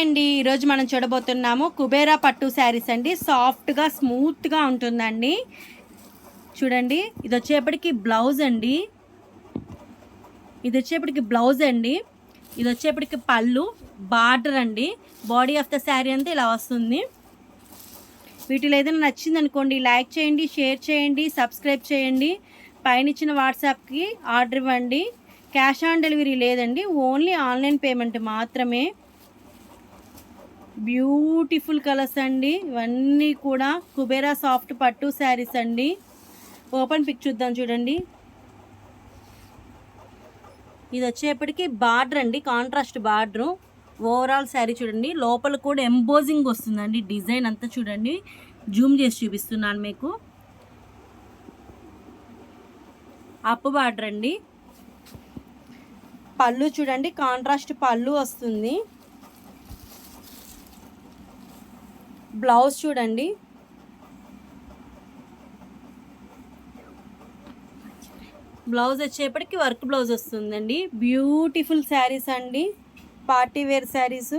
అండి. ఈరోజు మనం చూడబోతున్నాము కుబేరా పట్టు శారీస్ అండి. సాఫ్ట్గా స్మూత్గా ఉంటుందండి. చూడండి, ఇది వచ్చేప్పటికి బ్లౌజ్ అండి. ఇది వచ్చేప్పటికి పళ్ళు, బార్డర్ అండి. బాడీ ఆఫ్ ద శారీ అంతా ఇలా వస్తుంది. వీటిలో ఏదైనా నచ్చింది అనుకోండి, లైక్ చేయండి, షేర్ చేయండి, సబ్స్క్రైబ్ చేయండి. పైన ఇచ్చిన వాట్సాప్కి ఆర్డర్ ఇవ్వండి. క్యాష్ ఆన్ డెలివరీ లేదండి, ఓన్లీ ఆన్లైన్ పేమెంట్ మాత్రమే. బ్యూటిఫుల్ కలర్స్ అండి. ఇవన్నీ కూడా కుబేరా సాఫ్ట్ పట్టు శారీస్ అండి. ఓపెన్ పిక్ చూద్దాం. చూడండి, ఇది వచ్చేప్పటికి బార్డర్ అండి, కాంట్రాస్ట్ బార్డరు. ఓవరాల్ శారీ చూడండి, లోపల కూడా ఎంబోజింగ్ వస్తుందండి. డిజైన్ అంతా చూడండి, జూమ్ చేసి చూపిస్తున్నాను మీకు. అప్ బార్డర్ అండి. పళ్ళు చూడండి, కాంట్రాస్ట్ పళ్ళు వస్తుంది. బ్లౌజ్ చూడండి, బ్లౌజ్ వచ్చేప్పటికి వర్క్ బ్లౌజ్ వస్తుందండి. బ్యూటిఫుల్ శారీస్ అండి, పార్టీ వేర్ శారీస్.